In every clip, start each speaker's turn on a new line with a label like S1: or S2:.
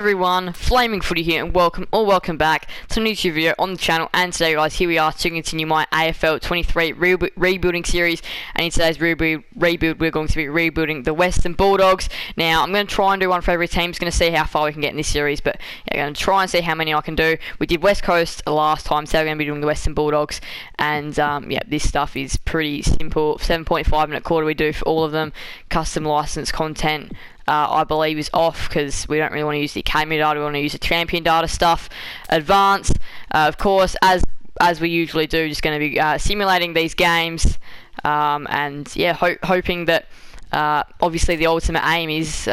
S1: Everyone, Flaming Footy here, and welcome back to a new YouTube video on the channel. And today, guys, here we are to continue my AFL 23 rebuilding series. And in today's rebuild, we're going to be rebuilding the Western Bulldogs. Now, I'm going to try and do one for every team. Just going to see how far we can get in this series, but yeah, I'm going to try and see how many I can do. We did West Coast last time, so we're going to be doing the Western Bulldogs. And yeah, this stuff is pretty simple. 7.5 minute quarter we do for all of them. Custom license content, I believe, is off because we don't really want to use the academy data. We want to use the champion data stuff. Advanced, of course, as we usually do, just going to be simulating these games, and yeah, hoping that obviously the ultimate aim is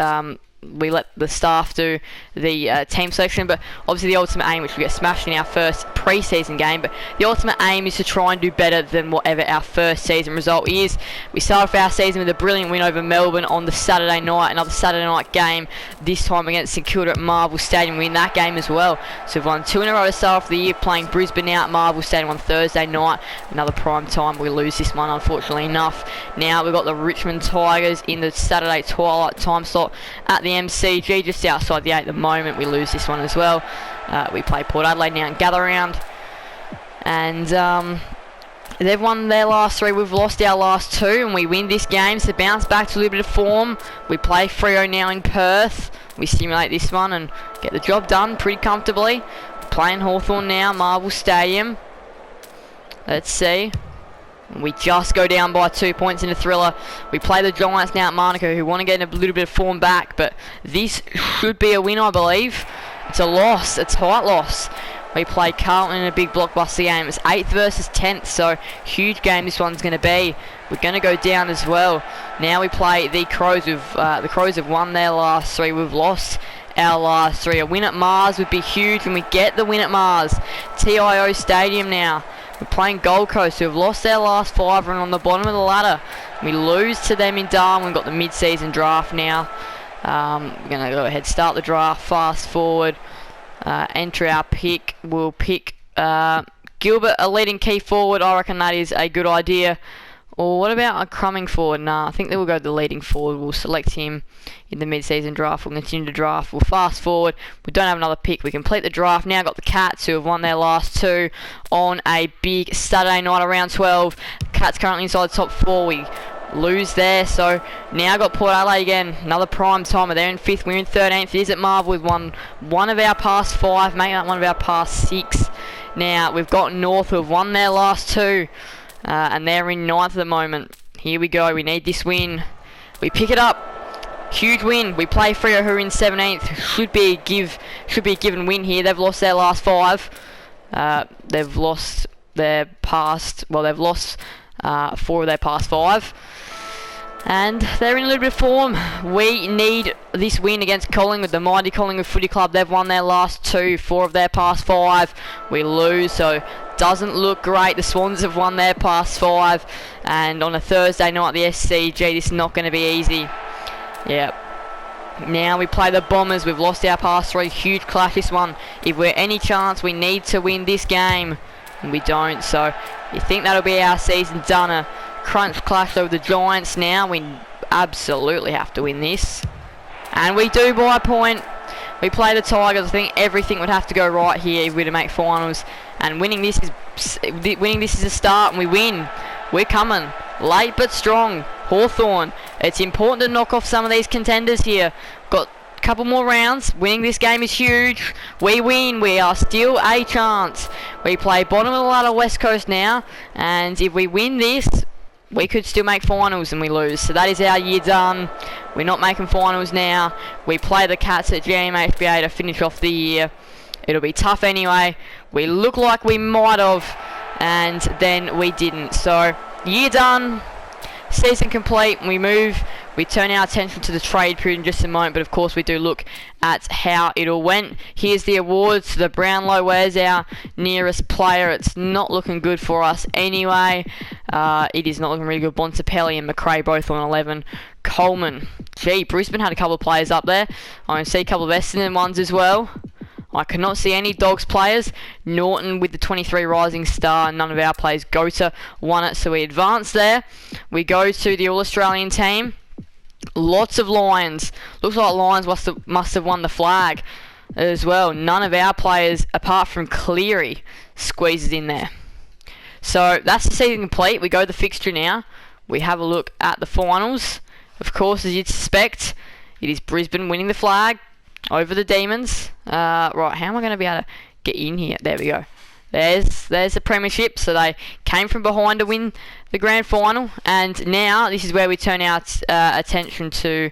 S1: we let the staff do the team selection, but obviously the ultimate aim, which we get smashed in our first pre-season game, but the ultimate aim is to try and do better than whatever our first season result is. We started off our season with a brilliant win over Melbourne on the Saturday night, another Saturday night game, this time against St Kilda at Marvel Stadium. We win that game as well, so we've won 2 in a row to start off the year, playing Brisbane now at Marvel Stadium on Thursday night, another prime time. We lose this one, unfortunately enough. Now we've got the Richmond Tigers in the Saturday twilight time slot at the MCG, just outside the 8 at the moment. We lose this one as well. We play Port Adelaide now in gather round, and they've won their last 3. We've lost our last 2, and we win this game, so bounce back to a little bit of form. We play Freo now in Perth. We simulate this one and get the job done pretty comfortably. Playing Hawthorn now, Marvel Stadium. Let's see. We just go down by 2 points in a thriller. We play the Giants now at Monaco, who want to get a little bit of form back, but this should be a win, I believe. It's a loss, a tight loss. We play Carlton in a big blockbuster game. It's 8th versus 10th, so huge game this one's going to be. We're going to go down as well. Now we play the Crows. The Crows have won their last 3. We've lost our last 3. A win at Mars would be huge, and we get the win at Mars. TIO Stadium now. We're playing Gold Coast, who have lost their last 5 and on the bottom of the ladder. We lose to them in Darwin. We've got the mid-season draft now. We're going to go ahead, start the draft, fast forward, enter our pick. We'll pick Gilbert, a leading key forward. I reckon that is a good idea. Or what about a crumbing forward? Nah, I think that we'll go the leading forward. We'll select him in the mid-season draft. We'll continue to draft. We'll fast forward. We don't have another pick. We complete the draft. Now got the Cats, who have won their last 2 on a big Saturday night around 12. Cats currently inside the top 4. We lose there, so now got Port Adelaide again. Another prime timer. They're in 5th. We're in 13th. It is at Marvel. We've won one of our past 5, making that one of our past 6. Now we've got North, who have won their last 2. And they're in 9th at the moment. Here we go. We need this win. We pick it up. Huge win. We play Freo, who are in 17th. Should be a given win here. They've lost their last 5. They've lost their past. Well, they've lost 4 of their past 5. And they're in a little bit of form. We need this win against Collingwood, the mighty Collingwood Footy Club. They've won their last 2, 4 of their past 5. We lose, so doesn't look great. The Swans have won their past 5, and on a Thursday night at the SCG, this is not going to be easy. Yeah. Now we play the Bombers. We've lost our past 3. Huge clash this one. If we're any chance, we need to win this game, and we don't. So you think that'll be our season done? A crunch clash over the Giants now. We absolutely have to win this, and we do by a point. We play the Tigers. I think everything would have to go right here if we're to make finals, and winning this is a start, and we win. We're coming late but strong. Hawthorn. It's important to knock off some of these contenders here. Got a couple more rounds. Winning this game is huge. We win. We are still a chance. We play bottom of the ladder West Coast now, and if we win this, we could still make finals, and we lose. So that is our year done. We're not making finals now. We play the Cats at GMHBA to finish off the year. It'll be tough anyway. We look like we might have, and then we didn't. So year done. Season complete. We move. We turn our attention to the trade period in just a moment, but of course we do look at how it all went. Here's the awards. The Brownlow, where's our nearest player? It's not looking good for us anyway. It is not looking really good. Bontempelli and McRae both on 11. Coleman. Gee, Brisbane had a couple of players up there. I can see a couple of Essendon ones as well. I cannot see any Dogs players. Norton with the 23 Rising Star. None of our players. Gota won it, so we advance there. We go to the All-Australian team. Lots of Lions. Looks like Lions must have won the flag. as well. None of our players, apart from Cleary, squeezes in there. So that's the season complete. We go to the fixture now. We have a look at the finals. Of course, as you'd suspect, it is Brisbane winning the flag over the Demons. Right, how am I going to be able to get in here? There we go. There's the premiership. So they came from behind to win the grand final, and now this is where we turn our attention to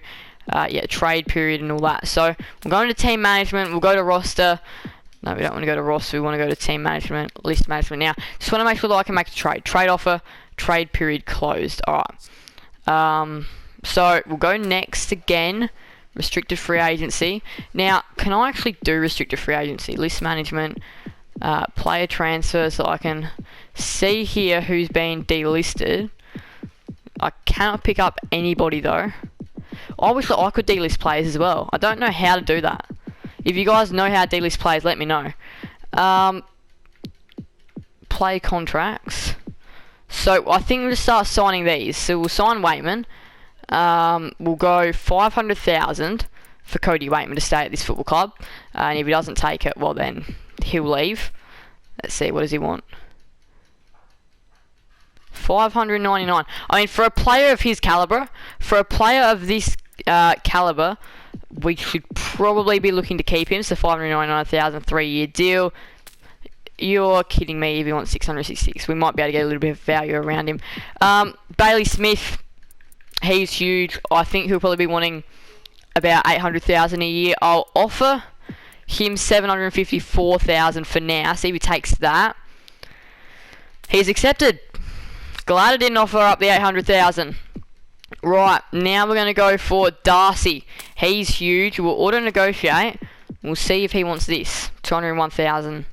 S1: trade period and all that. So we'll go into team management. We'll go to roster. No, we don't want to go to roster. We want to go to team management, list management now. Just want to make sure that I can make a trade offer, trade period closed. All right. So we'll go next again. Restricted free agency. Now, can I actually do restricted free agency? List management, player transfer, so I can see here who's been delisted. I cannot pick up anybody though. I wish that I could delist players as well. I don't know how to do that. If you guys know how to delist players, let me know. Play contracts. So I think we'll start signing these. So we'll sign Waitman. We'll go 500,000 for Cody Waitman to stay at this football club, and if he doesn't take it, well then he'll leave. Let's see, what does he want? 599. I mean, for a player of his caliber, for a player of this caliber, we should probably be looking to keep him. So 599,000, 3-year deal. You're kidding me if you want 666. We might be able to get a little bit of value around him. Bailey Smith. He's huge. I think he'll probably be wanting about 800,000 a year. I'll offer him 754,000 for now. See if he takes that. He's accepted. Glad I didn't offer up the 800,000. Right, now we're going to go for Darcy. He's huge. We'll auto negotiate. We'll see if he wants this. 201,000.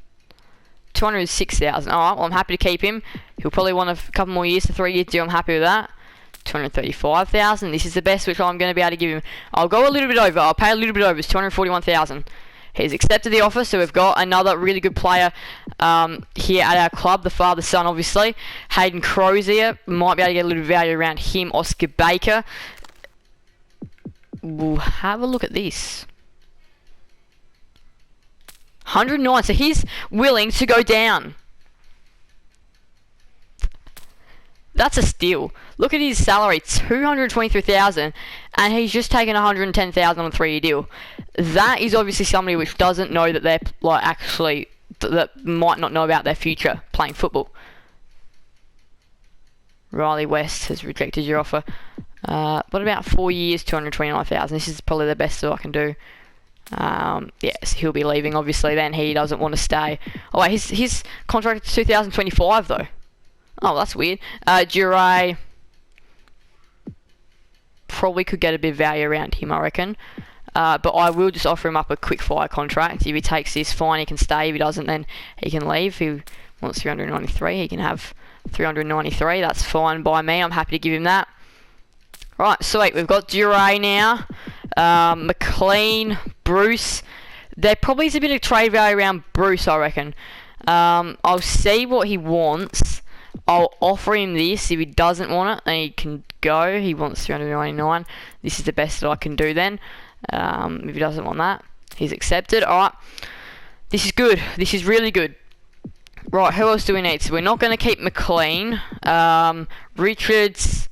S1: 206,000. Alright, well I'm happy to keep him. He'll probably want a couple more years, a 3-year deal. I'm happy with that. 235,000. This is the best which I'm going to be able to give him. I'll go a little bit over. I'll pay a little bit over. It's 241,000. He's accepted the offer, so we've got another really good player here at our club. The father-son, obviously. Hayden Crozier. Might be able to get a little value around him. Oscar Baker. We'll have a look at this. 109. So he's willing to go down. That's a steal. Look at his salary, 223,000, and he's just taken 110,000 on a 3-year deal. That is obviously somebody which doesn't know that they're that might not know about their future playing football. Riley West has rejected your offer. What about 4 years, 229,000? This is probably the best that I can do. Yes, he'll be leaving. Obviously, then he doesn't want to stay. Oh wait, his contract is 2025 though. Oh, that's weird. Duray probably could get a bit of value around him, I reckon. But I will just offer him up a quick fire contract. If he takes this, fine, he can stay. If he doesn't, then he can leave. If he wants 393, he can have 393. That's fine by me. I'm happy to give him that. Right, sweet. We've got Duray now. McLean, Bruce. There probably is a bit of trade value around Bruce, I reckon. I'll see what he wants. I'll offer him this. If he doesn't want it, then he can go. He wants 399. This is the best that I can do then. If he doesn't want that, he's accepted. Alright. This is good. This is really good. Right, who else do we need? So we're not going to keep McLean. Richards,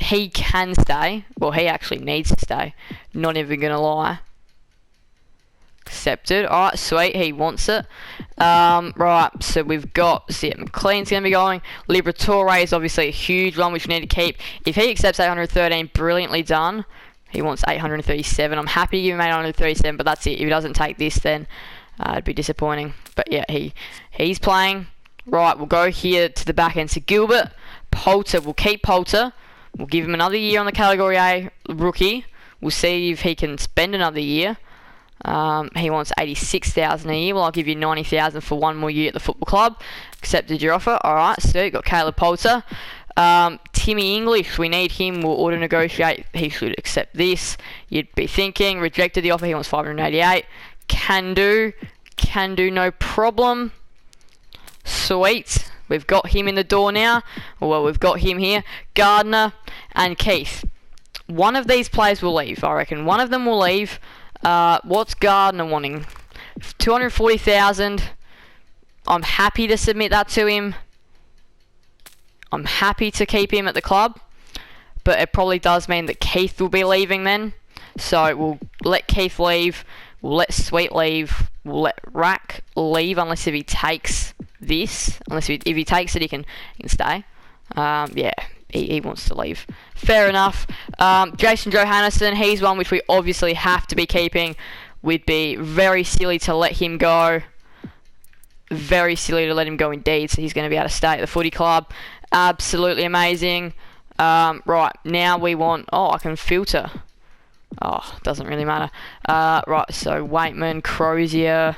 S1: he can stay. Well, he actually needs to stay. Not even going to lie. Accepted. Alright, sweet. He wants it. Right, so we've got... McLean's going to be going. Liberatore is obviously a huge one which we need to keep. If he accepts 813, brilliantly done. He wants 837. I'm happy to give him 837, but that's it. If he doesn't take this, then it'd be disappointing. But yeah, he's playing. Right, we'll go here to the back end. So Gilbert, Poulter. We'll keep Poulter. We'll give him another year on the Category A rookie. We'll see if he can spend another year. He wants 86,000 a year. Well, I'll give you 90,000 for one more year at the football club. Accepted your offer. Alright, so you've got Caleb Poulter. Timmy English, we need him. We'll auto negotiate. He should accept this. You'd be thinking. Rejected the offer. He wants 588. Can do, no problem. Sweet. We've got him in the door now. Well, we've got him here. Gardner and Keith. One of these players will leave, I reckon. One of them will leave. What's Gardner wanting? 240,000. I'm happy to submit that to him. I'm happy to keep him at the club, but it probably does mean that Keith will be leaving then. So we'll let Keith leave. We'll let Sweet leave. We'll let Rack leave unless if he takes this. Unless if he takes it, he can stay. Yeah, he wants to leave. Fair enough. Jason Johannesson, he's one which we obviously have to be keeping. We'd be very silly to let him go. Very silly to let him go indeed. So he's going to be able to stay at the footy club. Absolutely amazing. Right, now we want... Oh, I can filter. Oh, doesn't really matter. Right, so Waitman, Crozier,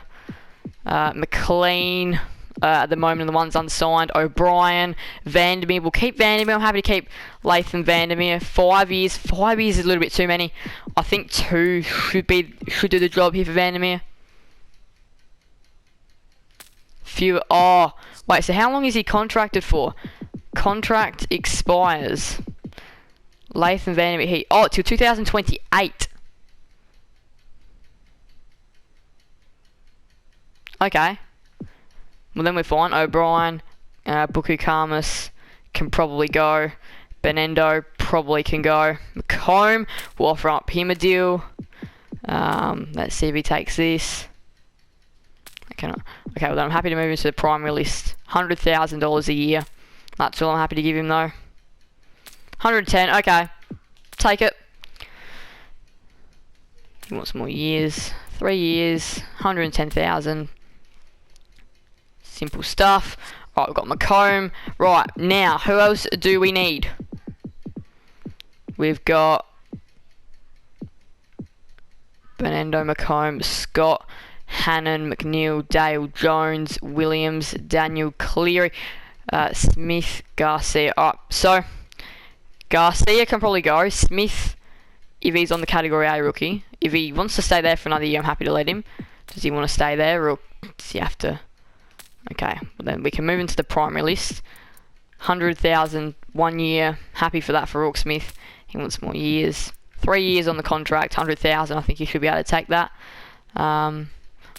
S1: McLean, at the moment the one's unsigned, O'Brien, Vandermeer. We'll keep Vandermeer. I'm happy to keep Latham Vandermeer. 5 years. 5 years is a little bit too many. I think 2 should do the job here for Vandermeer. Oh, wait, so how long is he contracted for? Contract expires. Latham Vandermeer, till 2028. Okay. Well, then we're fine. O'Brien, Buku Karmas can probably go. Benendo probably can go. McComb, we'll offer up him a deal. Let's see if he takes this. Okay, well then I'm happy to move into the primary list. $100,000 a year. That's all I'm happy to give him though. 110, okay. Take it. He wants more years. 3 years, 110,000. Simple stuff. Right, we've got McComb. Right, now, who else do we need? We've got Benendo, McComb, Scott, Hannon, McNeil, Dale, Jones, Williams, Daniel, Cleary, Smith, Garcia. Alright, so Garcia can probably go. Smith, if he's on the Category A rookie. If he wants to stay there for another year, I'm happy to let him. Does he want to stay there, or does he have to? Okay, well then we can move into the primary list. 100,000, 1 year. Happy for that for Rook Smith. He wants more years. 3 years on the contract, 100,000. I think he should be able to take that.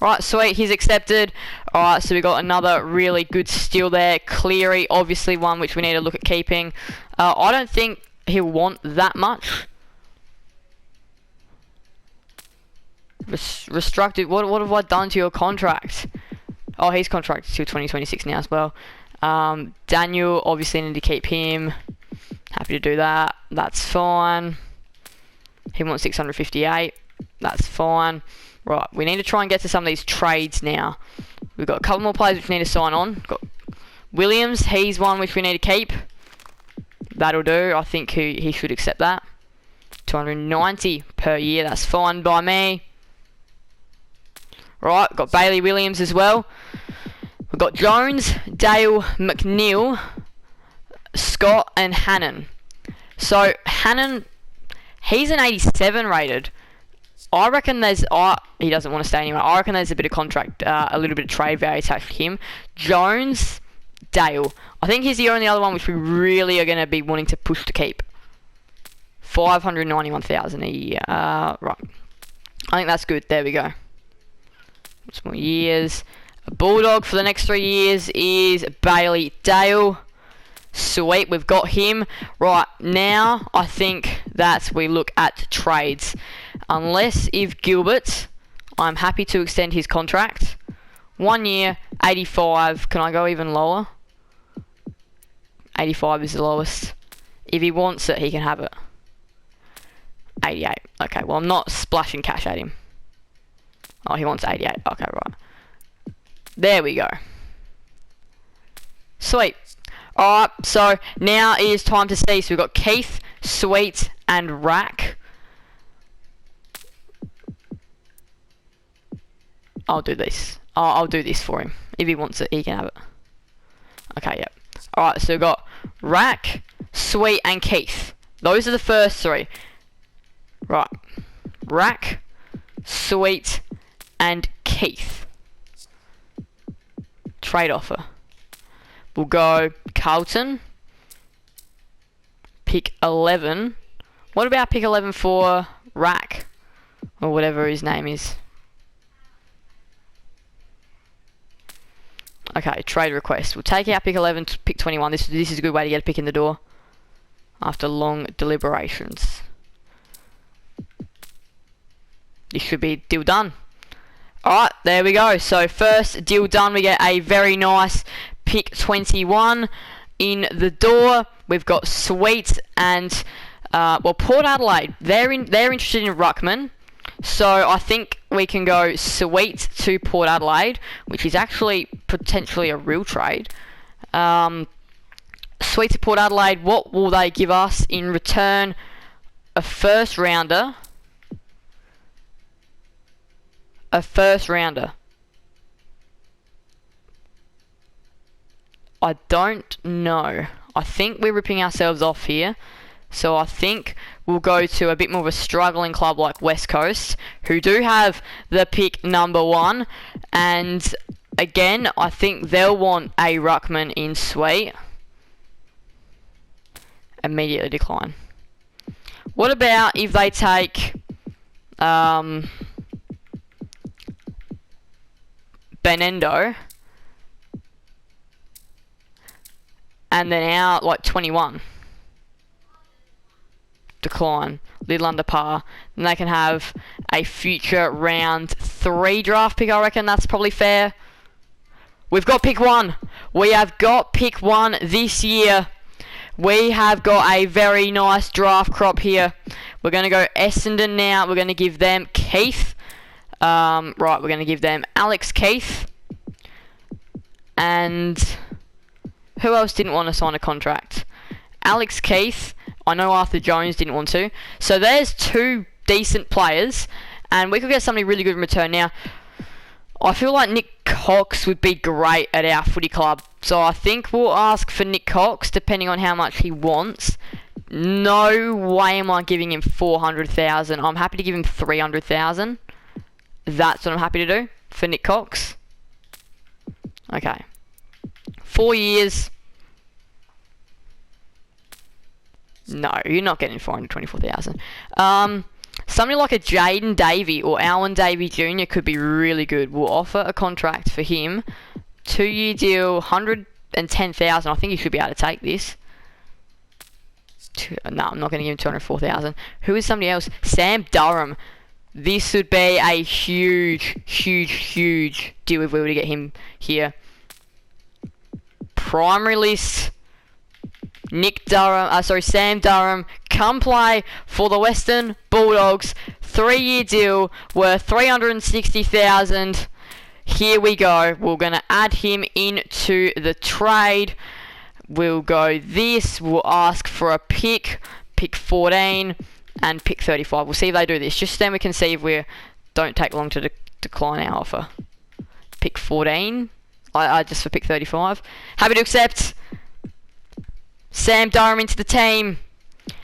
S1: Right, sweet, he's accepted. Alright, so we got another really good steal there. Cleary, obviously one which we need to look at keeping. I don't think he'll want that much. Restructed, what have I done to your contract? Oh, he's contracted till 2026 now as well. Daniel, obviously need to keep him. Happy to do that. That's fine. He wants 658. That's fine. Right, we need to try and get to some of these trades now. We've got a couple more players which we need to sign on. Got Williams, he's one which we need to keep. That'll do. I think he should accept that. 290 per year. That's fine by me. Right, got Bailey Williams as well. We've got Jones, Dale, McNeil, Scott, and Hannon. So, Hannon, he's an 87 rated. I reckon there's... he doesn't want to stay anywhere. I reckon there's a bit of contract, a little bit of trade value attached to him. Jones, Dale. I think he's the only other one which we really are going to be wanting to push to keep. 591,000 a year. Right. I think that's good. There we go. Some more years. A Bulldog for the next 3 years is Bailey Dale. Sweet, we've got him. Right, now I think that we look at trades. Unless if Gilbert, I'm happy to extend his contract. 1 year, 85. Can I go even lower? 85 is the lowest. If he wants it, he can have it. 88. Okay, well, I'm not splashing cash at him. Oh, he wants 88. Okay, right. There we go. Sweet. Alright, so now it is time to see. So we've got Keith, Sweet, and Rack. I'll do this. I'll do this for him. If he wants it, he can have it. Okay, yep. Alright, so we've got Rack, Sweet, and Keith. Those are the first 3. Right. Rack, Sweet, and Keith. Trade offer. We'll go Carlton. Pick 11. What about pick 11 for Rack? Or whatever his name is. Okay, trade request. We'll take out pick 11 to pick 21. This is a good way to get a pick in the door after long deliberations. This should be deal done. Alright, there we go. So first deal done, we get a very nice pick 21 in the door. We've got Sweet and well, Port Adelaide. They're interested in ruckman. So I think we can go Sweet to Port Adelaide, which is actually potentially a real trade. Sweet to Port Adelaide, what will they give us in return? A first rounder. A first rounder. I don't know. I think we're ripping ourselves off here. So I think we'll go to a bit more of a struggling club like West Coast, who do have the pick number 1. And again, I think they'll want a ruckman in Sweet. Immediately decline. What about if they take Benendo and then out like 21? Decline, little under par. Then they can have a future round 3 draft pick. I reckon that's probably fair. We've got pick 1. We have got pick 1 this year. We have got a very nice draft crop here. We're going to go Essendon now. We're going to give them Keith. Right, we're going to give them Alex Keith. And who else didn't want to sign a contract? Alex Keith. I know Arthur Jones didn't want to. So there's 2 decent players, and we could get something really good in return. Now, I feel like Nick Cox would be great at our footy club. So I think we'll ask for Nick Cox, depending on how much he wants. No way am I giving him 400,000. I'm happy to give him 300,000. That's what I'm happy to do for Nick Cox. Okay. 4 years. No, you're not getting 424,000. Somebody like a Jaden Davey or Alwyn Davey Jr. could be really good. We'll offer a contract for him. 2-year deal, 110,000. I think he should be able to take this. No, I'm not going to give him 204,000. Who is somebody else? Sam Durham. This would be a huge, huge, huge deal if we were to get him here. Primary list. Sam Durham, come play for the Western Bulldogs. 3-year deal worth 360,000. Here we go. We're going to add him into the trade. We'll go this. We'll ask for a pick 14, and pick 35. We'll see if they do this. Just then we can see if we don't take long to decline our offer. Pick 14. Just for pick 35. Happy to accept. Sam Durham into the team.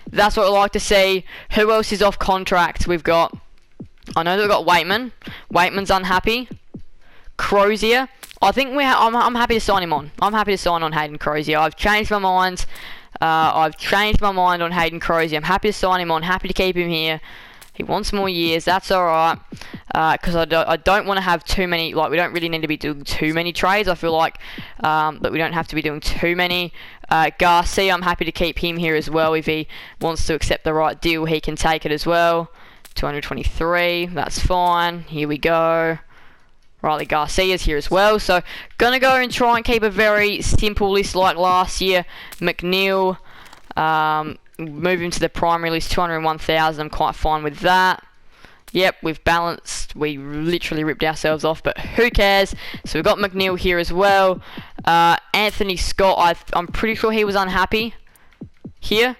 S1: That's what we like to see. Who else is off contract? We've got... I know that we've got Waitman. Waitman's unhappy. Crozier. I think I'm happy to sign him on. I'm happy to sign on Hayden Crozier. I've changed my mind. I've changed my mind on Hayden Crozier. I'm happy to sign him on. Happy to keep him here. He wants more years. That's alright. Because I don't want to have too many... Like, we don't really need to be doing too many trades. I feel like that we don't have to be doing too many. Garcia, I'm happy to keep him here as well. If he wants to accept the right deal, he can take it as well. 223. That's fine. Here we go. Riley Garcia's here as well. So, gonna go and try and keep a very simple list like last year. McNeil, move him to the primary list, 201,000. I'm quite fine with that. Yep, we've balanced. We literally ripped ourselves off, but who cares? So we've got McNeil here as well. Anthony Scott, I'm pretty sure he was unhappy here.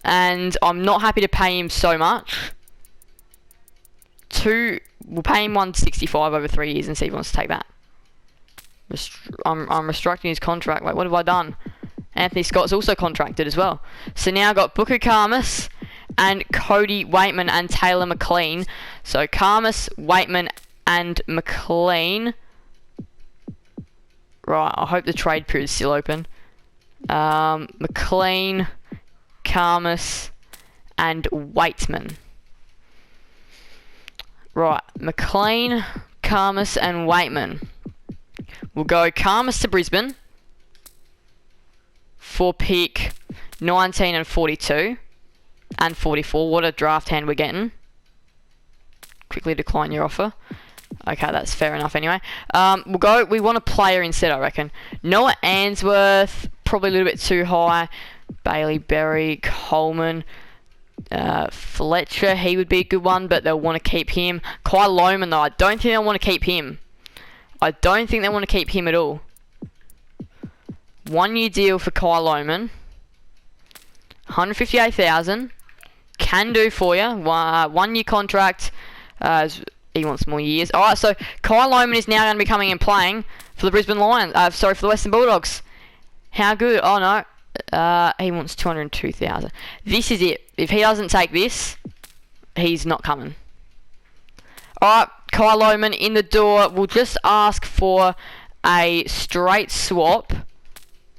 S1: And I'm not happy to pay him so much. We'll pay him 165 over 3 years and see if he wants to take that. I'm restricting his contract. Wait, what have I done? Anthony Scott's also contracted as well. So now I've got Booker Karmas and Cody Waitman and Taylor McLean. So Karmas, Waitman and McLean. Right, I hope the trade period is still open. McLean, Karmas and Waitman. Right, McLean, Karmas and Waitman. We'll go Karmas to Brisbane for pick 19 and 42 and 44. What a draft hand we're getting. Quickly decline your offer. Okay, that's fair enough anyway. We want a player instead, I reckon. Noah Answorth, probably a little bit too high. Bailey Berry, Coleman, Fletcher, he would be a good one, but they'll want to keep him. Kyle Lohman, though, I don't think they'll want to keep him. I don't think they want to keep him at all. 1 year deal for Kyle Lohman. 158,000. Can do for you. 1 year contract. He wants more years. Alright, so Kyle Lohman is now going to be coming and playing for the Brisbane Lions. For the Western Bulldogs. How good? Oh no. He wants 202,000. This is it. If he doesn't take this, he's not coming. Alright, Kyle Lohman in the door. We'll just ask for a straight swap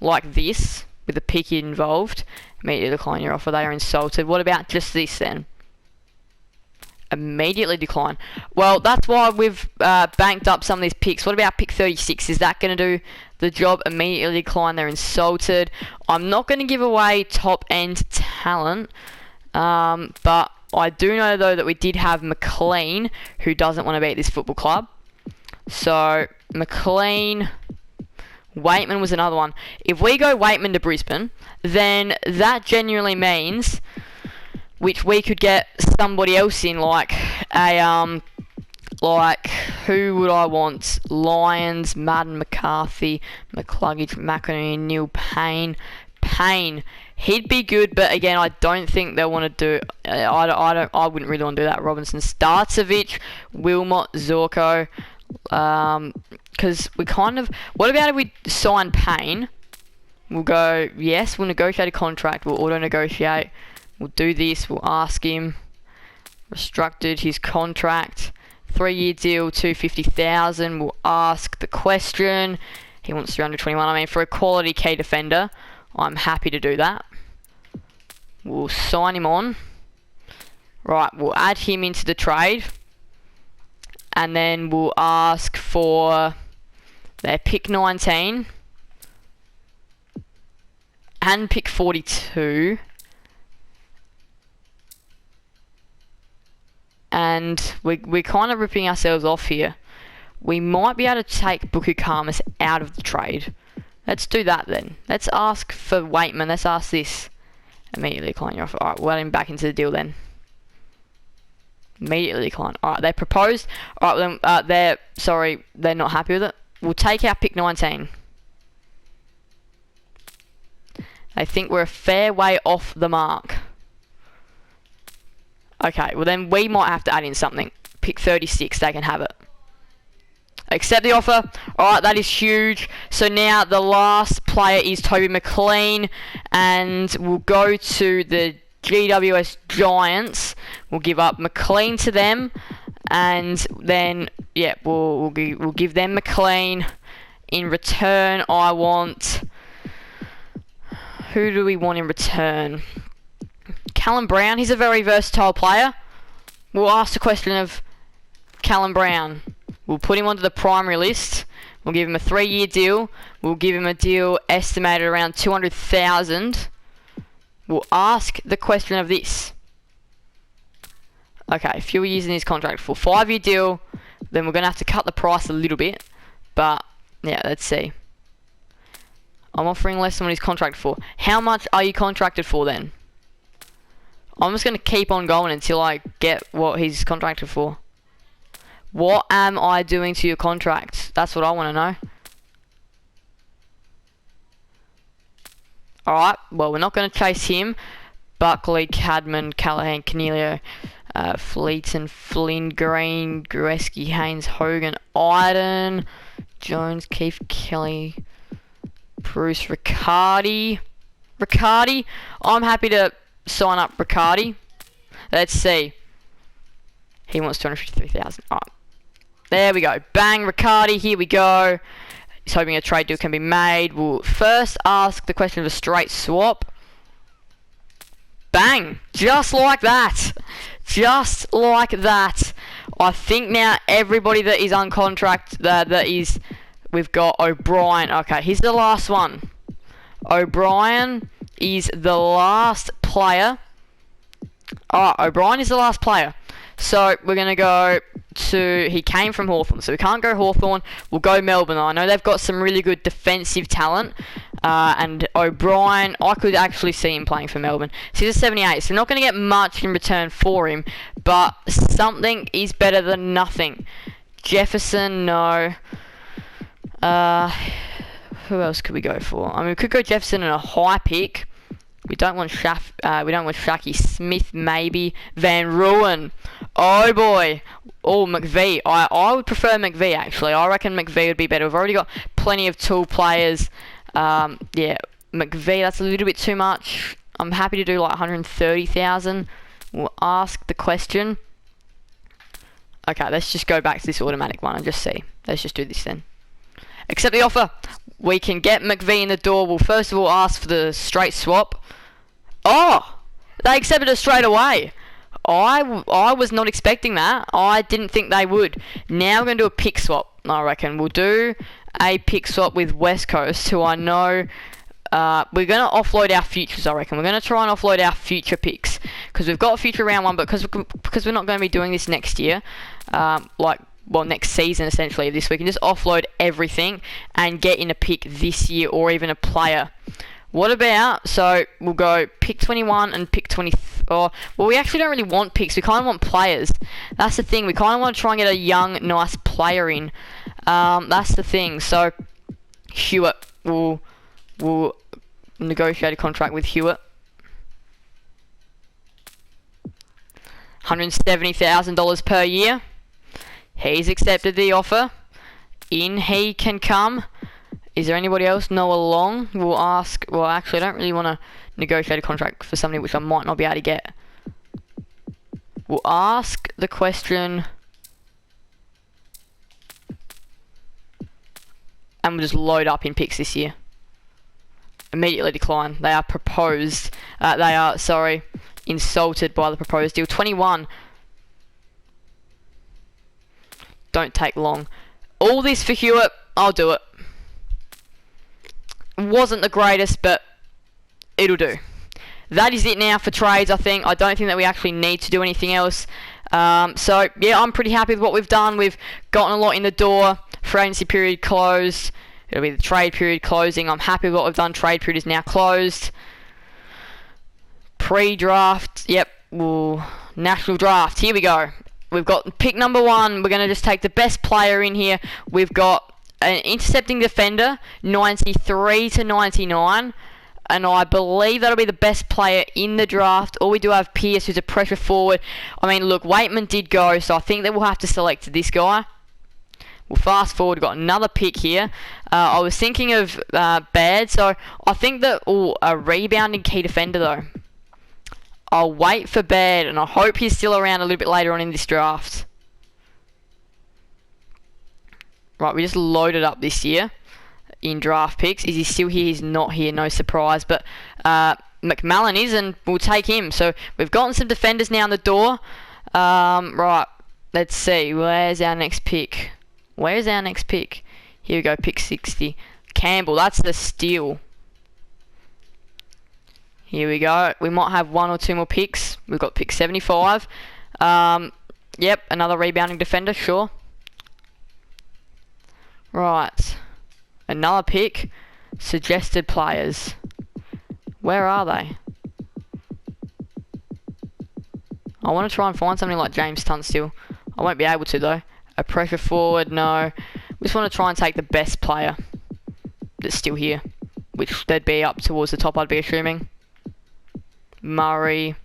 S1: like this with a pick involved. Immediately decline your offer. They are insulted. What about just this then? Immediately decline. Well, that's why we've banked up some of these picks. What about pick 36? Is that going to do the job? Immediately decline. They're insulted. I'm not going to give away top end talent, but I do know though that we did have McLean, who doesn't want to be at this football club. So McLean, Waitman was another one. If we go Waitman to Brisbane, then that genuinely means which we could get somebody else in, like a like who would I want? Lyons, Madden, McCarthy, McCluggage, McInerney, Neil Payne. He'd be good, but again, I don't think they'll want to do. I wouldn't really want to do that. Robinson, Starcevic, Wilmot, Zorko, because we kind of. What about if we sign Payne? We'll go. Yes, we'll negotiate a contract. We'll auto negotiate. We'll do this. We'll ask him. Restructured his contract. 3 year deal, 250,000. We'll ask the question. He wants 321. I mean, for a quality key defender, I'm happy to do that. We'll sign him on. Right, we'll add him into the trade. And then we'll ask for their pick 19. And pick 42. And we're kind of ripping ourselves off here. We might be able to take Buku Karmas out of the trade. Let's do that then. Let's ask for Waitman. Let's ask this. Immediately decline your offer. Alright, we'll add him back into the deal then. Immediately decline. Alright, they proposed. Alright, then they're not happy with it. We'll take our pick 19. They think we're a fair way off the mark. Okay, well then we might have to add in something. Pick 36, they can have it. Accept the offer. Alright, that is huge. So now the last player is Toby McLean. And we'll go to the GWS Giants. We'll give up McLean to them. And then, yeah, we'll give them McLean. In return, I want... Who do we want in return? Callum Brown, he's a very versatile player. We'll ask the question of Callum Brown. We'll put him onto the primary list. We'll give him a 3 year deal. We'll give him a deal estimated around 200,000. We'll ask the question of this. Okay, a few years in his contract for 5 year deal. Then we're going to have to cut the price a little bit. But, yeah, let's see. I'm offering less than what he's contracted for. How much are you contracted for then? I'm just going to keep on going until I get what he's contracted for. What am I doing to your contract? That's what I want to know. Alright, well, we're not going to chase him. Buckley, Cadman, Callahan, Canelio, Fleeton, Flynn, Green, Grueski, Haynes, Hogan, Iden, Jones, Keith, Kelly, Bruce, Riccardi. I'm happy to sign up Riccardi. Let's see. He wants 253,000. Alright. There we go. Bang, Riccardi. Here we go. He's hoping a trade deal can be made. We'll first ask the question of a straight swap. Bang. Just like that. Just like that. I think now everybody that is on contract, that is we've got O'Brien. Okay, here's the last one. O'Brien is the last player. Alright, O'Brien is the last player. So we're going to go to... He came from Hawthorn, so we can't go Hawthorn. We'll go Melbourne. I know they've got some really good defensive talent. And O'Brien, I could actually see him playing for Melbourne. So he's a 78, so we're not going to get much in return for him. But something is better than nothing. Jefferson, no. Who else could we go for? I mean, we could go Jefferson in a high pick. We don't want Shaki Smith, maybe. Van Ruin. Oh boy. Oh, McVee. I would prefer McVee, actually. I reckon McVee would be better. We've already got plenty of tool players. Yeah, McVee, that's a little bit too much. I'm happy to do like 130,000. We'll ask the question. Okay, let's just go back to this automatic one and just see. Let's just do this then. Accept the offer. We can get McVee in the door. We'll first of all ask for the straight swap. Oh! They accepted it straight away. I was not expecting that. I didn't think they would. Now we're going to do a pick swap, I reckon. We'll do a pick swap with West Coast, who I know... we're going to offload our futures, I reckon. We're going to try and offload our future picks. Because we've got a future round one, but because we're not going to be doing this next year, next season, essentially, this week, and just offload everything and get in a pick this year or even a player. What about, so we'll go pick 21 and pick 20, well, we actually don't really want picks. We kind of want players. That's the thing. We kind of want to try and get a young, nice player in. That's the thing. So, Hewitt, we'll negotiate a contract with Hewitt. $170,000 per year. He's accepted the offer. In he can come. Is there anybody else? Noah Long. We'll ask. Well, actually, I don't really want to negotiate a contract for somebody which I might not be able to get. We'll ask the question. And we'll just load up in picks this year. Immediately decline. They are proposed. Insulted by the proposed deal. 21. Don't take long. All this for Hewitt. I'll do it. Wasn't the greatest, but it'll do. That is it now for trades, I think. I don't think that we actually need to do anything else. So, yeah, I'm pretty happy with what we've done. We've gotten a lot in the door. Free agency period closed. It'll be the trade period closing. I'm happy with what we've done. Trade period is now closed. Pre-draft. Yep. Ooh, national draft. Here we go. We've got pick number 1. We're going to just take the best player in here. We've got an intercepting defender, 93 to 99. And I believe that'll be the best player in the draft. Or we do have Pierce, who's a pressure forward. I mean, look, Waitman did go, so I think that we'll have to select this guy. We'll fast forward. We've got another pick here. I was thinking of Baird, so I think that... Oh, a rebounding key defender, though. I'll wait for Baird, and I hope he's still around a little bit later on in this draft. Right, we just loaded up this year in draft picks. Is he still here? He's not here, no surprise. But McMullen is, and we'll take him. So we've gotten some defenders now on the door. Right, let's see. Where's our next pick? Where's our next pick? Here we go, pick 60. Campbell, that's the steal. Here we go. We might have 1 or 2 more picks. We've got pick 75. Yep, another rebounding defender, sure. Right. Another pick. Suggested players. Where are they? I want to try and find something like James Tunstall. I won't be able to, though. A pressure forward, no. We just want to try and take the best player that's still here. Which they'd be up towards the top, I'd be assuming. Murray.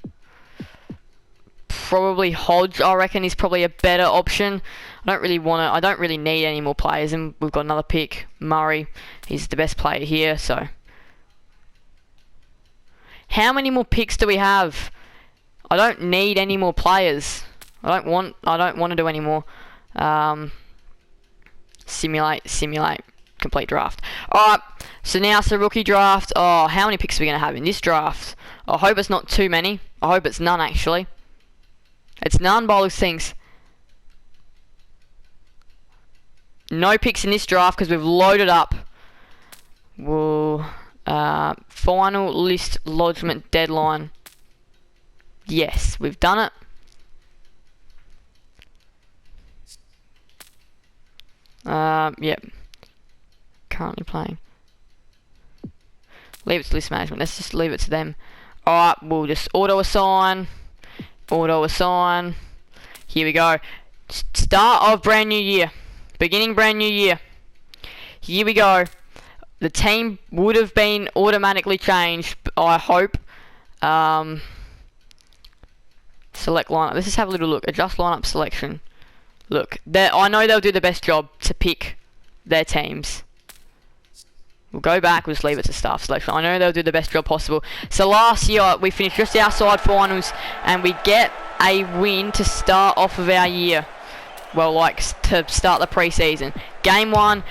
S1: Probably Hodge, I reckon, is probably a better option. I don't really need any more players, and we've got another pick. Murray, he's the best player here, so. How many more picks do we have? I don't need any more players. I don't want to do any more. Simulate, complete draft. Alright, so now it's a rookie draft. Oh, how many picks are we going to have in this draft? I hope it's not too many. I hope it's none, actually. It's none by those things. No picks in this draft because we've loaded up. We'll final list lodgement deadline. Yes, we've done it. Yep. Currently playing. Leave it to list management. Let's just leave it to them. Alright, we'll just auto assign. Auto assign. Here we go. Start of brand new year. Beginning brand new year. Here we go. The team would have been automatically changed, I hope. Select lineup. Let's just have a little look. Adjust lineup selection. Look, I know they'll do the best job to pick their teams. We'll go back, we'll just leave it to staff selection. I know they'll do the best job possible. So last year, we finished just outside finals, and we get a win to start off of our year. Well, like, to start the pre-season. Game 1,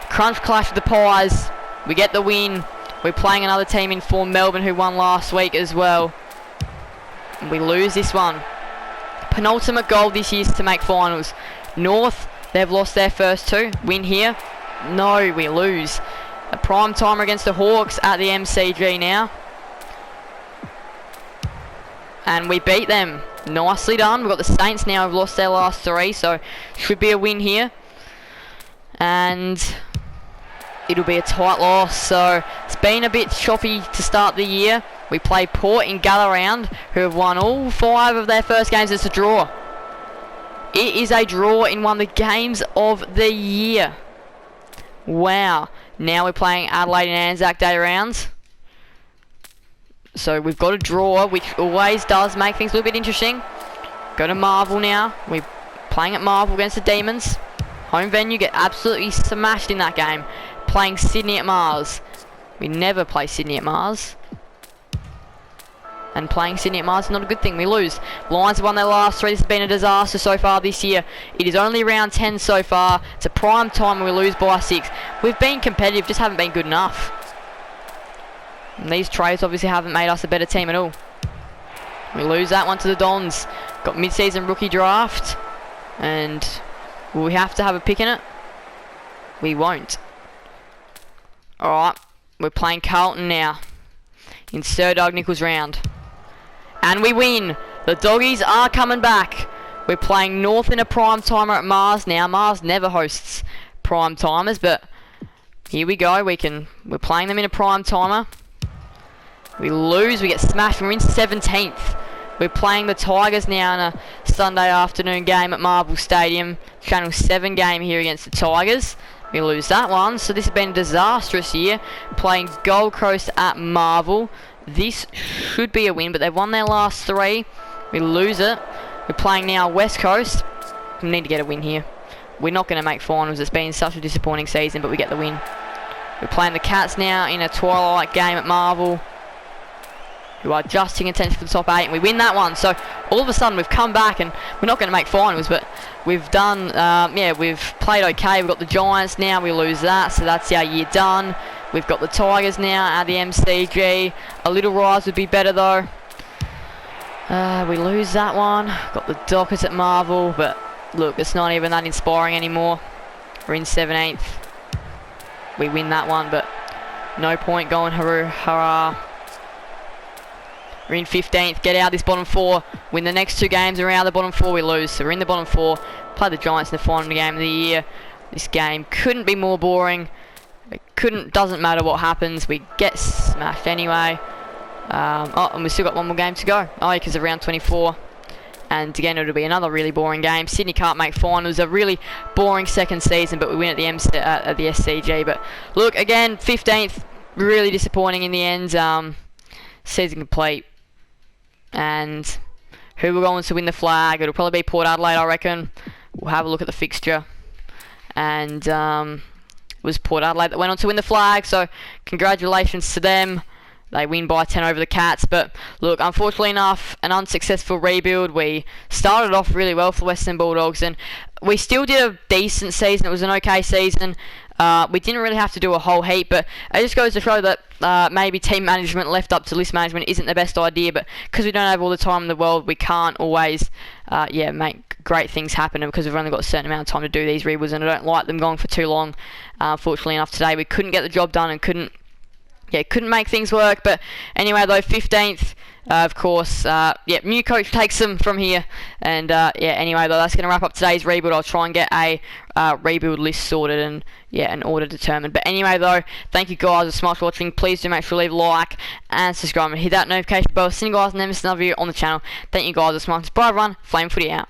S1: crunch clash with the Pies. We get the win. We're playing another team in form, Melbourne, who won last week as well. And we lose this one. Penultimate goal this year is to make finals. North, they've lost their first 2. Win here. No, we lose. A prime timer against the Hawks at the MCG now. And we beat them. Nicely done. We've got the Saints now who've lost their last 3, so should be a win here. And it'll be a tight loss, so it's been a bit choppy to start the year. We play Port in Gather Round, who have won all 5 of their first games. It's a draw. It is a draw in one of the games of the year. Wow. Now we're playing Adelaide and Anzac Day rounds. So we've got a draw, which always does make things a little bit interesting. Go to Marvel now. We're playing at Marvel against the Demons. Home venue, get absolutely smashed in that game. Playing Sydney at Mars. We never play Sydney at Mars. And playing Sydney at Mars is not a good thing. We lose. Lions have won their last 3. This has been a disaster so far this year. It is only round 10 so far. It's a prime time and we lose by 6. We've been competitive, just haven't been good enough. And these trades obviously haven't made us a better team at all. We lose that one to the Dons. Got mid-season rookie draft. And will we have to have a pick in it? We won't. Alright, we're playing Carlton now. In Sir Doug Nicholls round. And we win. The Doggies are coming back. We're playing North in a prime timer at Mars now. Mars never hosts prime timers, but here we go. We're playing them in a prime timer. We lose. We get smashed. We're in 17th. We're playing the Tigers now in a Sunday afternoon game at Marvel Stadium. Channel 7 game here against the Tigers. We lose that one. So this has been a disastrous year. Playing Gold Coast at Marvel. This should be a win, but they've won their last 3. We lose it. We're playing now West Coast. We need to get a win here. We're not going to make finals. It's been such a disappointing season, but we get the win. We're playing the Cats now in a Twilight game at Marvel, who are just in contention for the top 8, and we win that one. So all of a sudden we've come back, and we're not going to make finals, but we've done, we've played okay. We've got the Giants now. We lose that, so that's our year done. We've got the Tigers now at the MCG. A little rise would be better though. We lose that one. Got the Dockers at Marvel, but look, it's not even that inspiring anymore. We're in 17th. We win that one, but no point going hurrah. We're in 15th. Get out of this bottom 4. Win the next 2 games. We're out of the bottom 4. We lose. So we're in the bottom 4. Play the Giants in the final game of the year. This game couldn't be more boring. Doesn't matter what happens. We get smashed anyway. And we've still got one more game to go. Oh, because of round 24. And again, it'll be another really boring game. Sydney can't make finals. A really boring second season, but we win at the SCG. But look, again, 15th. Really disappointing in the end. Season complete. And who we're going to win the flag? It'll probably be Port Adelaide, I reckon. We'll have a look at the fixture. And it was Port Adelaide that went on to win the flag. So congratulations to them. They win by 10 over the Cats. But look, unfortunately enough, an unsuccessful rebuild. We started off really well for Western Bulldogs, and we still did a decent season. It was an okay season. We didn't really have to do a whole heap, but it just goes to show that maybe team management left up to list management isn't the best idea, but because we don't have all the time in the world, we can't always make great things happen, because we've only got a certain amount of time to do these rebuilds, and I don't like them going for too long. Fortunately enough, today we couldn't get the job done and couldn't make things work. But anyway, though, 15th, of course, new coach takes them from here. And anyway, though, that's going to wrap up today's rebuild. I'll try and get a rebuild list sorted and an order determined. But anyway, though, thank you guys so much for watching. Please do make sure to leave a like and subscribe and hit that notification bell. See you guys in the next video on the channel. Thank you guys so much. Bye everyone. Flame Footy out.